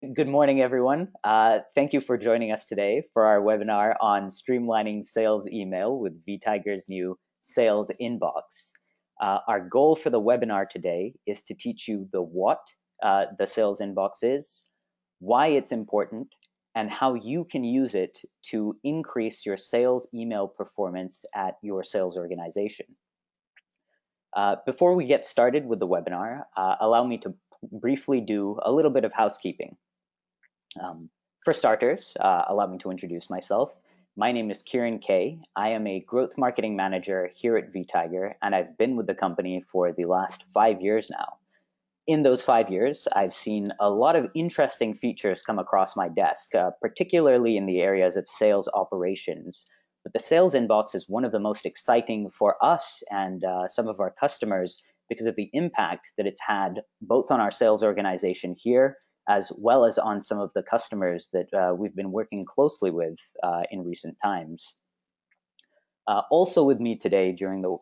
Good morning, everyone. Thank you for joining us today for our webinar on streamlining sales email with Vtiger's new sales inbox. Our goal for the webinar today is to teach you the what the sales inbox is, why it's important, and how you can use it to increase your sales email performance at your sales organization. Before we get started with the webinar, allow me to briefly do a little bit of housekeeping. For starters, allow me to introduce myself. My name is Kieran Kay. I am a growth marketing manager here at Vtiger, and I've been with the company for the last 5 years now. In those 5 years, I've seen a lot of interesting features come across my desk, particularly in the areas of sales operations. But the sales inbox is one of the most exciting for us and some of our customers because of the impact that it's had both on our sales organization here as well as on some of the customers that we've been working closely with in recent times. Also with me today to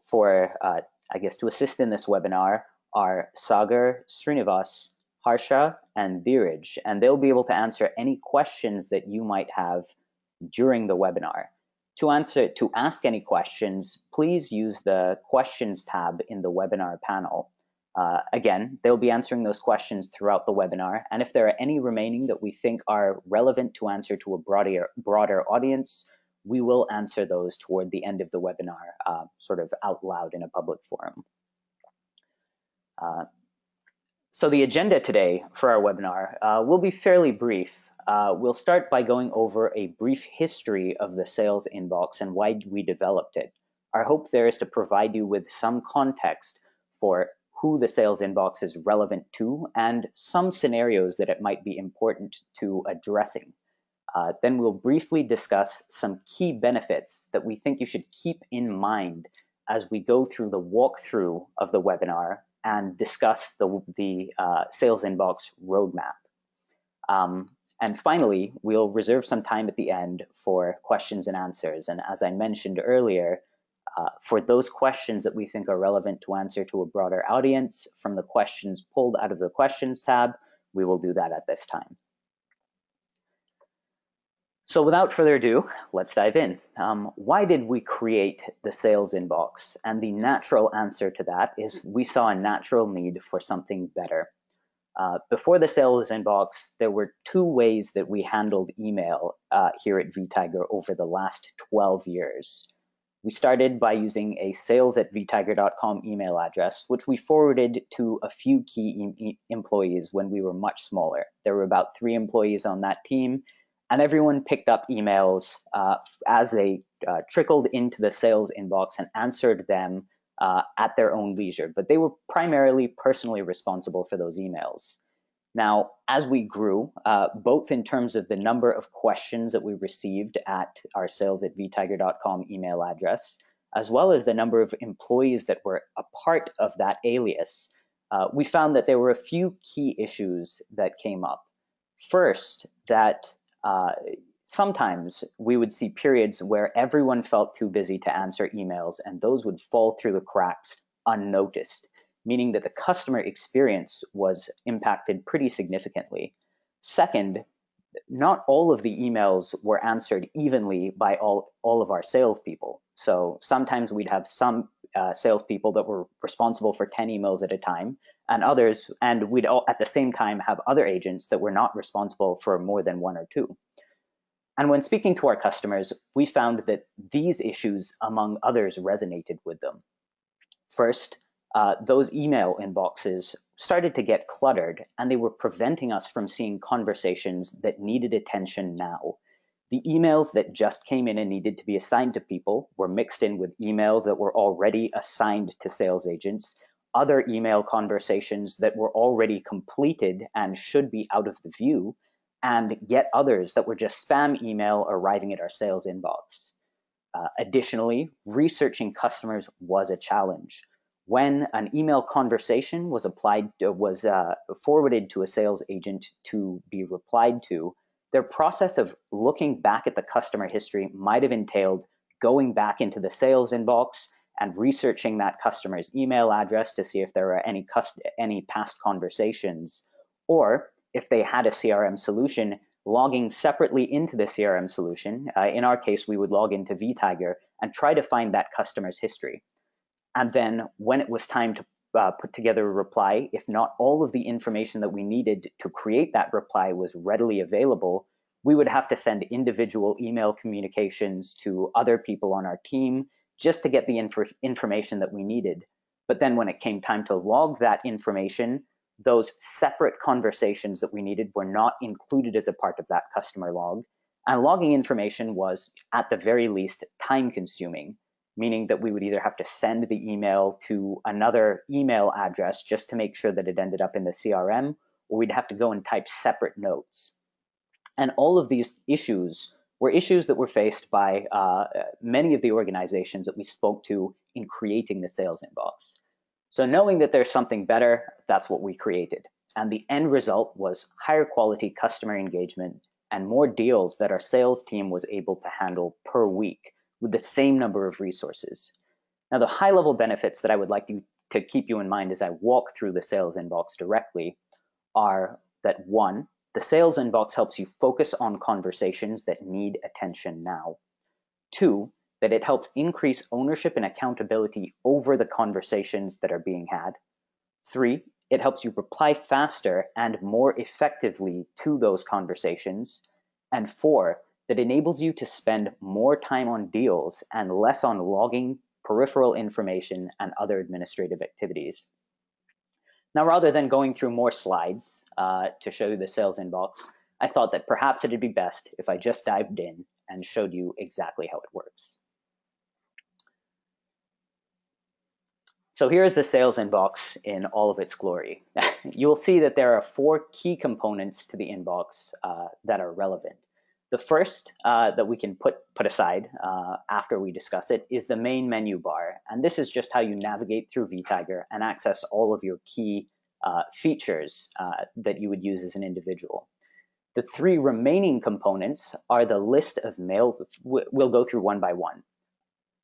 assist in this webinar are Sagar, Srinivas, Harsha, and Dheeraj, and they'll be able to answer any questions that you might have during the webinar. To ask any questions, please use the questions tab in the webinar panel. Again, they'll be answering those questions throughout the webinar, and if there are any remaining that we think are relevant to answer to a broader audience, we will answer those toward the end of the webinar, sort of out loud in a public forum. So the agenda today for our webinar will be fairly brief. We'll start by going over a brief history of the sales inbox and why we developed it. Our hope there is to provide you with some context for who the sales inbox is relevant to and some scenarios that it might be important to addressing. Then we'll briefly discuss some key benefits that we think you should keep in mind as we go through the walkthrough of the webinar and discuss the sales inbox roadmap. And finally, we'll reserve some time at the end for questions and answers. And as I mentioned earlier, for those questions that we think are relevant to answer to a broader audience from the questions pulled out of the questions tab, we will do that at this time. So without further ado, let's dive in. Why did we create the sales inbox? And the natural answer to that is we saw a natural need for something better. Before the sales inbox, there were two ways that we handled email here at Vtiger over the last 12 years. We started by using a sales@vtiger.com email address, which we forwarded to a few key employees when we were much smaller. There were about 3 employees on that team, and everyone picked up emails as they trickled into the sales inbox and answered them at their own leisure, but they were primarily personally responsible for those emails. Now, as we grew, both in terms of the number of questions that we received at our sales@vtiger.com email address, as well as the number of employees that were a part of that alias, we found that there were a few key issues that came up. First, that sometimes we would see periods where everyone felt too busy to answer emails, and those would fall through the cracks unnoticed, meaning that the customer experience was impacted pretty significantly. Second, not all of the emails were answered evenly by all of our salespeople. So sometimes we'd have some salespeople that were responsible for 10 emails at a time, and we'd all at the same time have other agents that were not responsible for more than 1 or 2. And when speaking to our customers, we found that these issues, among others, resonated with them. First, those email inboxes started to get cluttered, and they were preventing us from seeing conversations that needed attention now. The emails that just came in and needed to be assigned to people were mixed in with emails that were already assigned to sales agents, other email conversations that were already completed and should be out of the view, and yet others that were just spam email arriving at our sales inbox. Additionally, researching customers was a challenge. When an email conversation was forwarded to a sales agent to be replied to, their process of looking back at the customer history might have entailed going back into the sales inbox and researching that customer's email address to see if there are any past conversations, or if they had a CRM solution, logging separately into the CRM solution. In our case, we would log into Vtiger and try to find that customer's history. And then when it was time to put together a reply, if not all of the information that we needed to create that reply was readily available, we would have to send individual email communications to other people on our team just to get the information that we needed. But then when it came time to log that information, those separate conversations that we needed were not included as a part of that customer log. And logging information was, at the very least, time consuming, meaning that we would either have to send the email to another email address just to make sure that it ended up in the CRM, or we'd have to go and type separate notes. And all of these issues were issues that were faced by many of the organizations that we spoke to in creating the sales inbox. So knowing that there's something better, that's what we created. And the end result was higher quality customer engagement and more deals that our sales team was able to handle per week with the same number of resources. Now, the high-level benefits that I would like you to keep you in mind as I walk through the sales inbox directly are that, one, the sales inbox helps you focus on conversations that need attention now. Two, that it helps increase ownership and accountability over the conversations that are being had. Three, it helps you reply faster and more effectively to those conversations. And four, that enables you to spend more time on deals and less on logging, peripheral information, and other administrative activities. Now, rather than going through more slides to show you the sales inbox, I thought that perhaps it'd be best if I just dived in and showed you exactly how it works. So here's the sales inbox in all of its glory. You'll see that there are 4 key components to the inbox that are relevant. The first that we can put aside after we discuss it is the main menu bar. And this is just how you navigate through Vtiger and access all of your key features that you would use as an individual. The 3 remaining components are the list of mail. We'll go through one by one.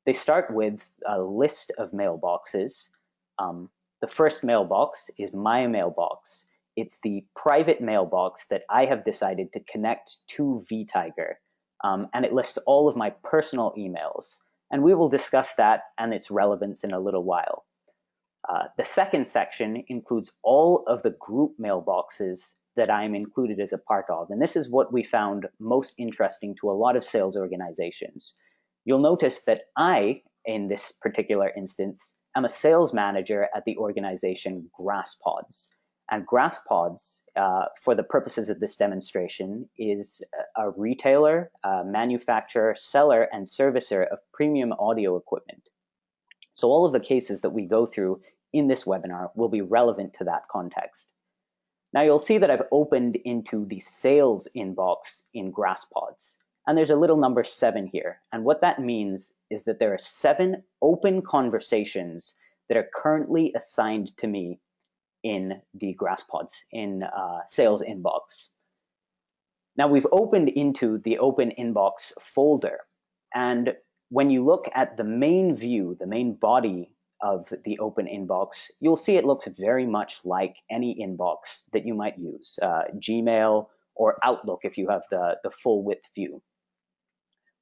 They start with a list of mailboxes. The first mailbox is my mailbox. It's the private mailbox that I have decided to connect to Vtiger, and it lists all of my personal emails. And we will discuss that and its relevance in a little while. The second section includes all of the group mailboxes that I'm included as a part of. And this is what we found most interesting to a lot of sales organizations. You'll notice that I, in this particular instance, am a sales manager at the organization GrassPods. And GrassPods, for the purposes of this demonstration, is a retailer, manufacturer, seller, and servicer of premium audio equipment. So all of the cases that we go through in this webinar will be relevant to that context. Now you'll see that I've opened into the sales inbox in GrassPods. And there's a little number 7 here. And what that means is that there are 7 open conversations that are currently assigned to me in the GrassPods, in sales inbox. Now we've opened into the open inbox folder. And when you look at the main view, the main body of the open inbox, you'll see it looks very much like any inbox that you might use, Gmail or Outlook if you have the full width view.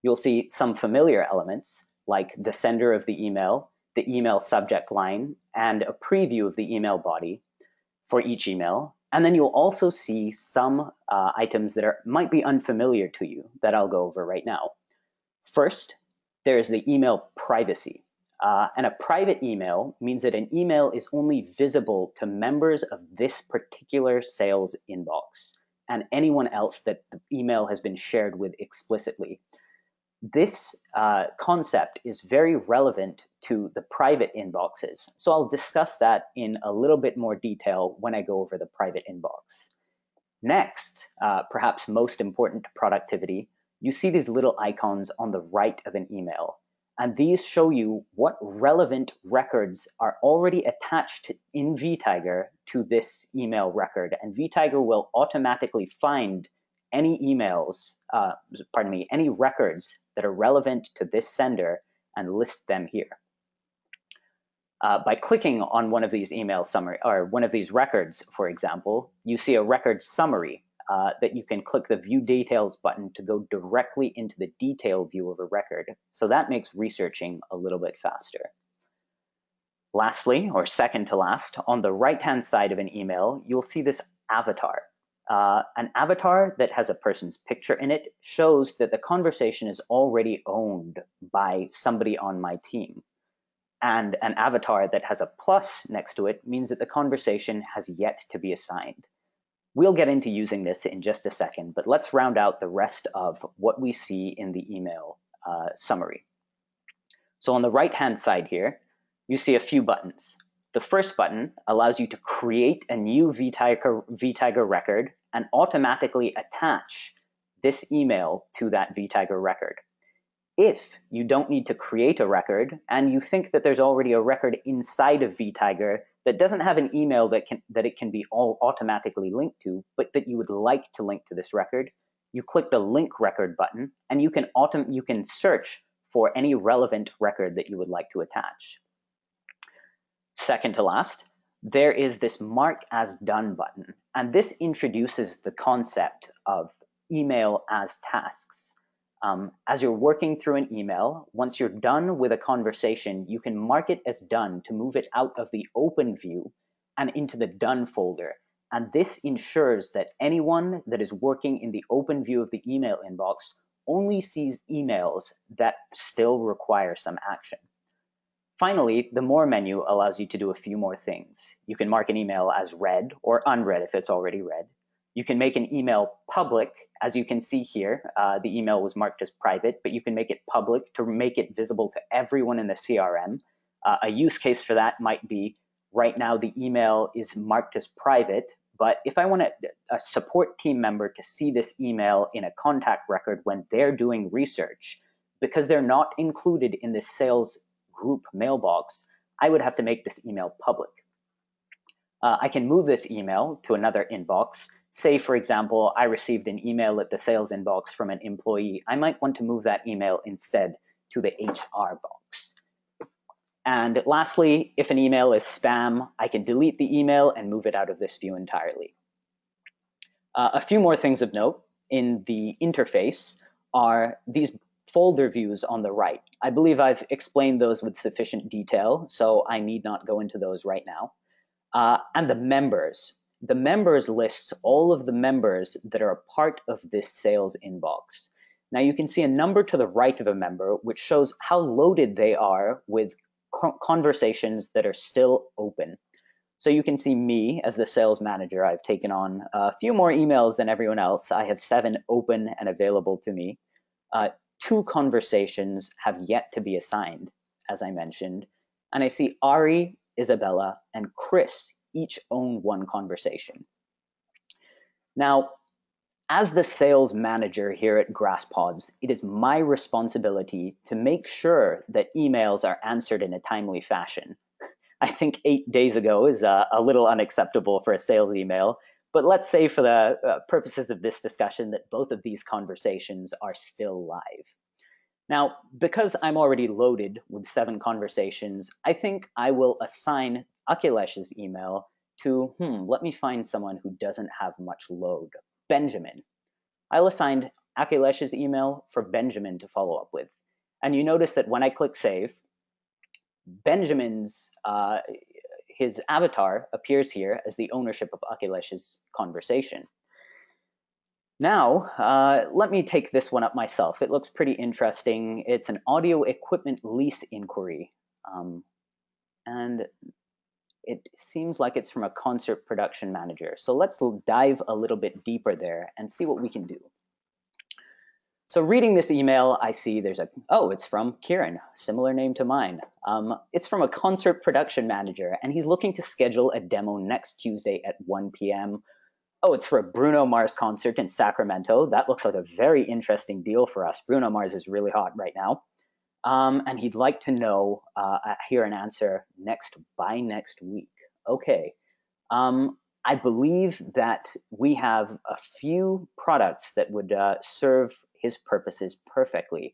You'll see some familiar elements like the sender of the email subject line, and a preview of the email body for each email. And then you'll also see some items that might be unfamiliar to you that I'll go over right now. First, there's the email privacy. And a private email means that an email is only visible to members of this particular sales inbox and anyone else that the email has been shared with explicitly. This concept is very relevant to the private inboxes. So I'll discuss that in a little bit more detail when I go over the private inbox. Next, perhaps most important to productivity, you see these little icons on the right of an email. And these show you what relevant records are already attached in Vtiger to this email record. And Vtiger will automatically find any emails, any records that are relevant to this sender and list them here. By clicking on one of these email summary or one of these records, for example, you see a record summary that you can click the View Details button to go directly into the detail view of a record. So that makes researching a little bit faster. Lastly, or second to last, on the right-hand side of an email, you'll see this avatar. An avatar that has a person's picture in it shows that the conversation is already owned by somebody on my team. And an avatar that has a plus next to it means that the conversation has yet to be assigned. We'll get into using this in just a second, but let's round out the rest of what we see in the email summary. So on the right-hand side here, you see a few buttons. The first button allows you to create a new Vtiger record and automatically attach this email to that Vtiger record. If you don't need to create a record and you think that there's already a record inside of Vtiger that doesn't have an email that it can be all automatically linked to, but that you would like to link to this record, you click the Link Record button and you can search for any relevant record that you would like to attach. Second to last, there is this Mark as Done button, and this introduces the concept of email as tasks. As you're working through an email, once you're done with a conversation, you can mark it as done to move it out of the open view and into the done folder. And this ensures that anyone that is working in the open view of the email inbox only sees emails that still require some action. Finally, the More menu allows you to do a few more things. You can mark an email as read or unread if it's already read. You can make an email public. As you can see here, the email was marked as private, but you can make it public to make it visible to everyone in the CRM. A use case for that might be, right now the email is marked as private, but if I want a support team member to see this email in a contact record when they're doing research, because they're not included in this sales group mailbox, I would have to make this email public. I can move this email to another inbox. Say, for example, I received an email at the sales inbox from an employee. I might want to move that email instead to the HR box. And lastly, if an email is spam, I can delete the email and move it out of this view entirely. A few more things of note in the interface are these folder views on the right. I believe I've explained those with sufficient detail, so I need not go into those right now. And the members. The members lists all of the members that are a part of this sales inbox. Now you can see a number to the right of a member, which shows how loaded they are with conversations that are still open. So you can see me as the sales manager. I've taken on a few more emails than everyone else. I have 7 open and available to me. 2 conversations have yet to be assigned, as I mentioned. And I see Ari, Isabella, and Chris each own 1 conversation. Now, as the sales manager here at GrassPods, it is my responsibility to make sure that emails are answered in a timely fashion. I think 8 days ago is a little unacceptable for a sales email, but let's say for the purposes of this discussion that both of these conversations are still live. Now, because I'm already loaded with 7 conversations, I think I will assign Akhilesh's email to, let me find someone who doesn't have much load, Benjamin. I'll assign Akhilesh's email for Benjamin to follow up with. And you notice that when I click save, Benjamin's, his avatar appears here as the ownership of Akhilesh's conversation. Now, let me take this one up myself. It looks pretty interesting. It's an audio equipment lease inquiry. And it seems like it's from a concert production manager. So let's dive a little bit deeper there and see what we can do. So reading this email, I see there's it's from Kieran, similar name to mine. It's from a concert production manager, and he's looking to schedule a demo next Tuesday at 1 p.m. Oh, it's for a Bruno Mars concert in Sacramento. That looks like a very interesting deal for us. Bruno Mars is really hot right now. And he'd like to know, hear an answer by next week. Okay. I believe that we have a few products that would serve his purposes perfectly.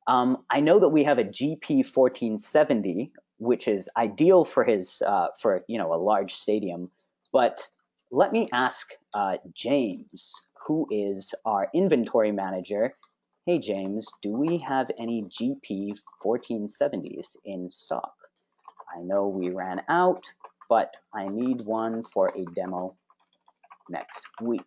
I know that we have a GP1470 which is ideal for his for a large stadium. But let me ask James, who is our inventory manager. Hey James, do we have any GP 1470s in stock? I know we ran out, but I need one for a demo next week.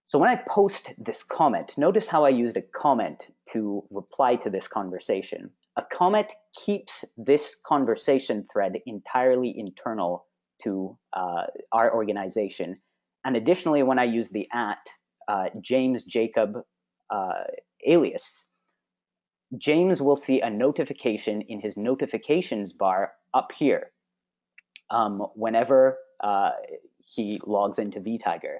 So when I post this comment, notice how I used a comment to reply to this conversation. A comment keeps this conversation thread entirely internal to our organization. And additionally, when I use the James Jacob alias, James will see a notification in his notifications bar up here whenever he logs into Vtiger.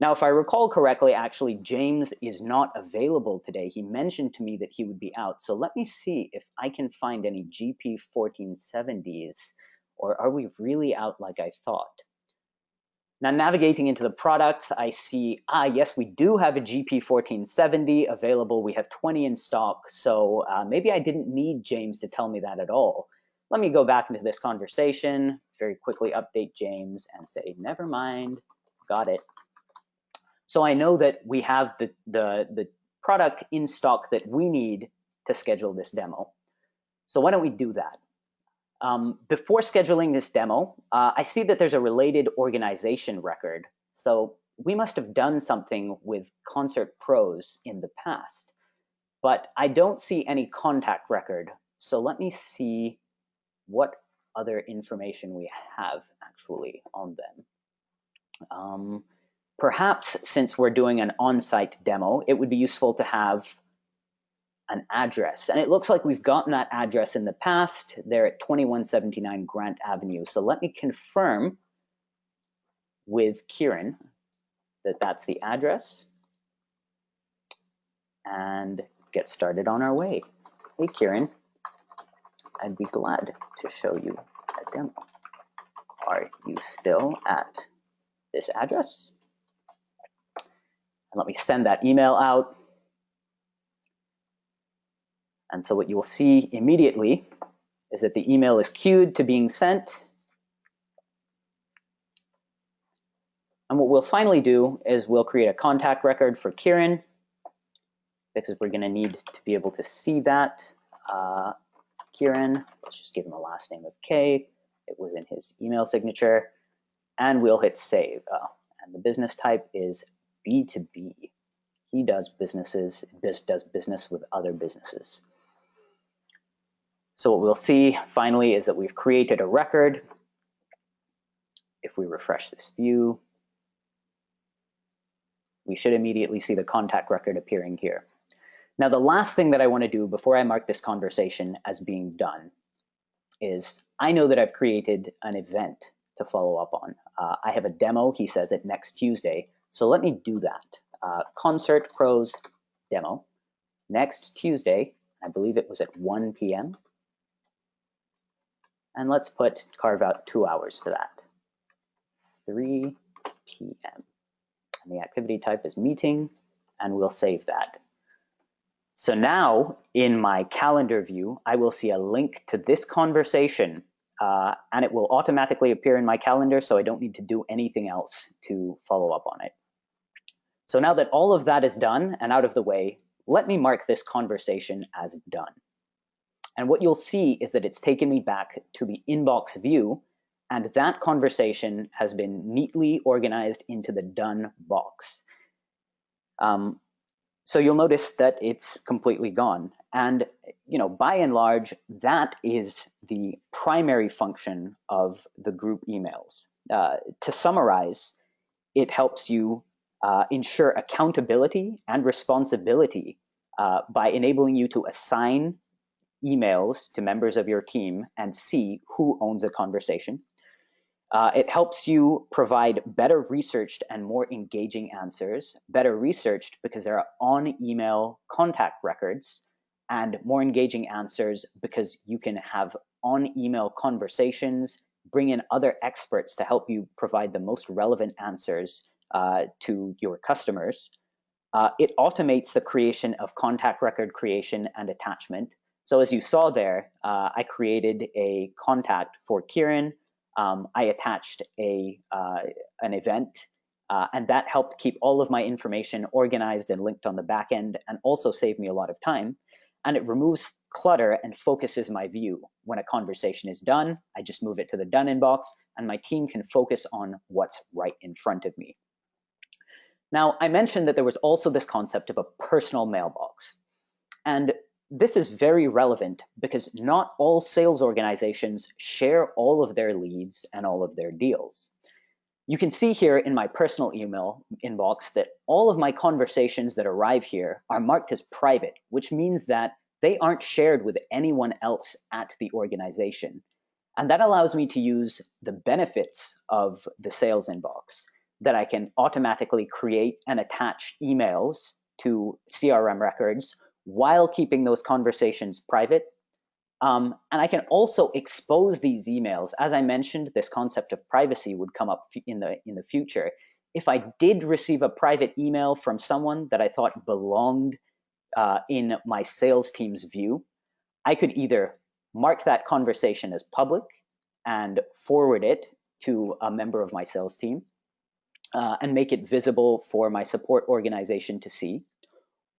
Now, if I recall correctly, actually, James is not available today. He mentioned to me that he would be out. So let me see if I can find any GP 1470s, or are we really out like I thought? Now, navigating into the products, I see, yes, we do have a GP 1470 available. We have 20 in stock. So maybe I didn't need James to tell me that at all. Let me go back into this conversation, very quickly update James and say, never mind, got it. So I know that we have the product in stock that we need to schedule this demo. So why don't we do that? Before scheduling this demo, I see that there's a related organization record. So we must have done something with Concert Pros in the past, but I don't see any contact record. So let me see what other information we have actually on them. Perhaps since we're doing an on-site demo, it would be useful to have an address. And it looks like we've gotten that address in the past. They're at 2179 Grant Avenue. So let me confirm with Kieran that that's the address and get started on our way. Hey, Kieran, I'd be glad to show you a demo. Are you still at this address? And let me send that email out. And so what you will see immediately is that the email is queued to being sent. And what we'll finally do is we'll create a contact record for Kieran, because we're going to need to be able to see that. Kieran, let's just give him a last name of K. It was in his email signature. And we'll hit save. And the business type is B2B. He does business with other businesses. So what we'll see finally is that we've created a record. If we refresh this view, we should immediately see the contact record appearing here. Now, the last thing that I want to do before I mark this conversation as being done is I know that I've created an event to follow up on. I have a demo, he says, it next Tuesday. So let me do that. Concert Pros demo next Tuesday. I believe it was at 1 p.m. And let's carve out 2 hours for that. 3 p.m. And the activity type is meeting, and we'll save that. So now in my calendar view, I will see a link to this conversation, and it will automatically appear in my calendar, so I don't need to do anything else to follow up on it. So now that all of that is done and out of the way, let me mark this conversation as done. And what you'll see is that it's taken me back to the inbox view, and that conversation has been neatly organized into the done box. So you'll notice that it's completely gone. And by and large, that is the primary function of the group emails. To summarize, it helps you ensure accountability and responsibility by enabling you to assign emails to members of your team and see who owns a conversation. It helps you provide better researched and more engaging answers, better researched because there are on-email contact records, and more engaging answers because you can have on-email conversations, bring in other experts to help you provide the most relevant answers to your customers. It automates the creation of contact record creation and attachment. So as you saw there, I created a contact for Kieran. I attached an event, and that helped keep all of my information organized and linked on the back end, and also saved me a lot of time. And it removes clutter and focuses my view. When a conversation is done, I just move it to the done inbox, and my team can focus on what's right in front of me. Now, I mentioned that there was also this concept of a personal mailbox. And this is very relevant because not all sales organizations share all of their leads and all of their deals. You can see here in my personal email inbox that all of my conversations that arrive here are marked as private, which means that they aren't shared with anyone else at the organization. And that allows me to use the benefits of the sales inbox, that I can automatically create and attach emails to CRM records while keeping those conversations private. And I can also expose these emails. As I mentioned, this concept of privacy would come up in the future. If I did receive a private email from someone that I thought belonged in my sales team's view, I could either mark that conversation as public and forward it to a member of my sales team and make it visible for my support organization to see.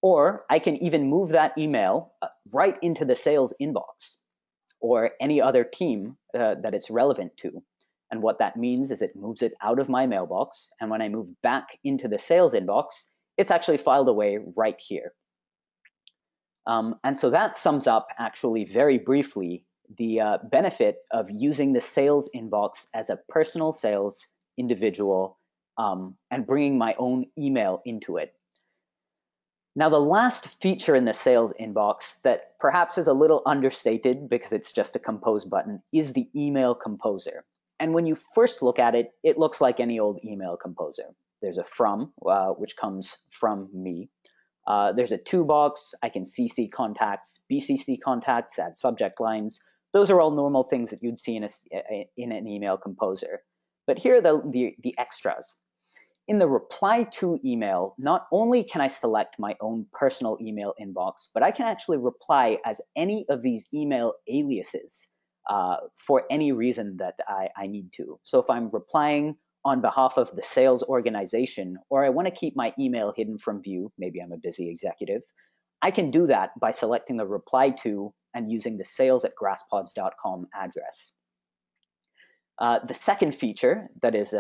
Or I can even move that email right into the sales inbox or any other team that it's relevant to. And what that means is it moves it out of my mailbox. And when I move back into the sales inbox, it's actually filed away right here. And so that sums up actually very briefly the benefit of using the sales inbox as a personal sales individual and bringing my own email into it. Now, the last feature in the sales inbox that perhaps is a little understated because it's just a compose button is the email composer. And when you first look at it, it looks like any old email composer. There's a from, which comes from me. There's a to box. I can CC contacts, BCC contacts, add subject lines. Those are all normal things that you'd see in an email composer. But here are the extras. In the reply to email, not only can I select my own personal email inbox, but I can actually reply as any of these email aliases for any reason that I need to. So if I'm replying on behalf of the sales organization, or I want to keep my email hidden from view, maybe I'm a busy executive, I can do that by selecting the reply to and using the sales@grasspods.com address. The second feature that is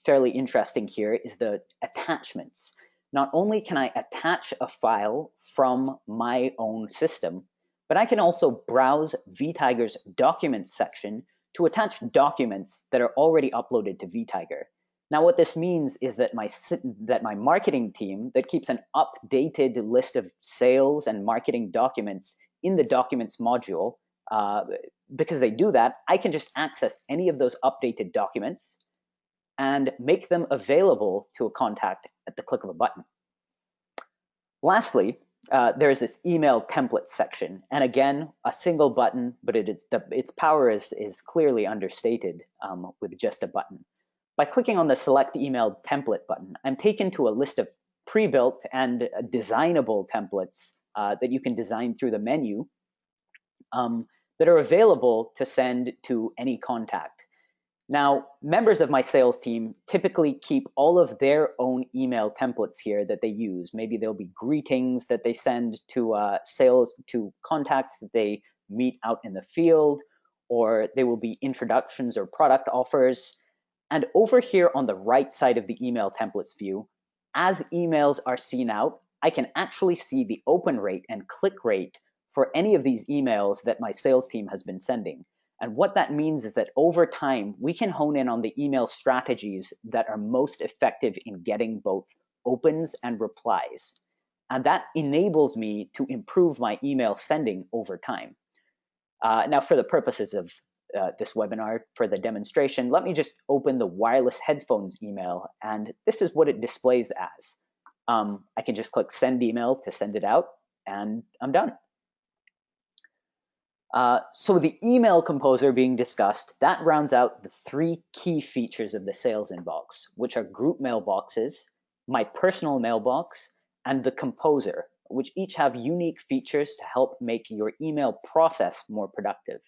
fairly interesting here is the attachments. Not only can I attach a file from my own system, but I can also browse Vtiger's documents section to attach documents that are already uploaded to Vtiger. Now, what this means is that my marketing team that keeps an updated list of sales and marketing documents in the documents module, because they do that, I can just access any of those updated documents and make them available to a contact at the click of a button. Lastly, there's this email templates section. And again, a single button, but its power is clearly understated with just a button. By clicking on the Select Email Template button, I'm taken to a list of pre-built and designable templates that you can design through the menu that are available to send to any contact. Now, members of my sales team typically keep all of their own email templates here that they use. Maybe there'll be greetings that they send to to contacts that they meet out in the field, or they will be introductions or product offers. And over here on the right side of the email templates view, as emails are seen out, I can actually see the open rate and click rate for any of these emails that my sales team has been sending. And what that means is that over time, we can hone in on the email strategies that are most effective in getting both opens and replies. And that enables me to improve my email sending over time. Now, for the purposes of this webinar, for the demonstration, let me just open the wireless headphones email, and this is what it displays as. I can just click send email to send it out, and I'm done. So the email composer being discussed, that rounds out the three key features of the sales inbox, which are group mailboxes, my personal mailbox, and the Composer, which each have unique features to help make your email process more productive.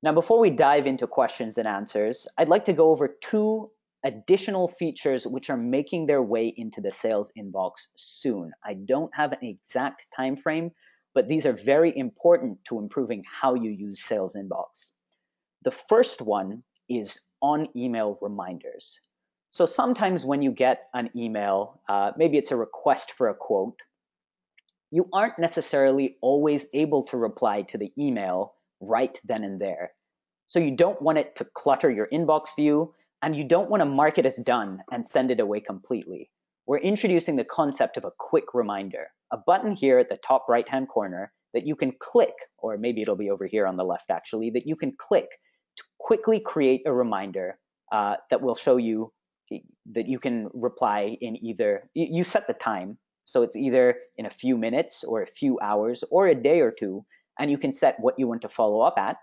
Now, before we dive into questions and answers, I'd like to go over 2 additional features which are making their way into the sales inbox soon. I don't have an exact time frame, but these are very important to improving how you use sales inbox. The first one is on-email reminders. So sometimes when you get an email, maybe it's a request for a quote, you aren't necessarily always able to reply to the email right then and there. So you don't want it to clutter your inbox view, and you don't want to mark it as done and send it away completely. We're introducing the concept of a quick reminder, a button here at the top right-hand corner that you can click, or maybe it'll be over here on the left actually, that you can click to quickly create a reminder that will show you that you can reply in either, you set the time, so it's either in a few minutes or a few hours or a day or two, and you can set what you want to follow up at.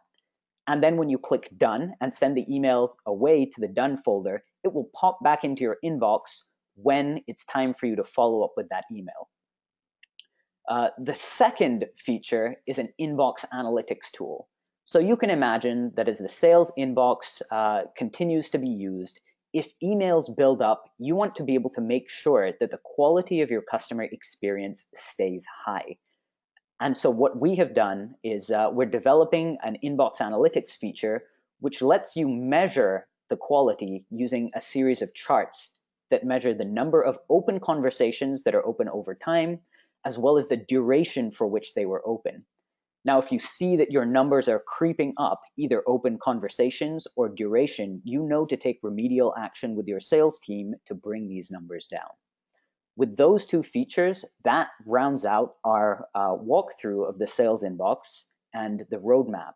And then when you click done and send the email away to the done folder, it will pop back into your inbox when it's time for you to follow up with that email. The second feature is an inbox analytics tool. So you can imagine that as the sales inbox continues to be used, if emails build up, you want to be able to make sure that the quality of your customer experience stays high. And so what we have done is we're developing an inbox analytics feature which lets you measure the quality using a series of charts that measure the number of open conversations that are open over time, as well as the duration for which they were open. Now, if you see that your numbers are creeping up, either open conversations or duration, you know to take remedial action with your sales team to bring these numbers down. With those 2 features, that rounds out our walkthrough of the sales inbox and the roadmap.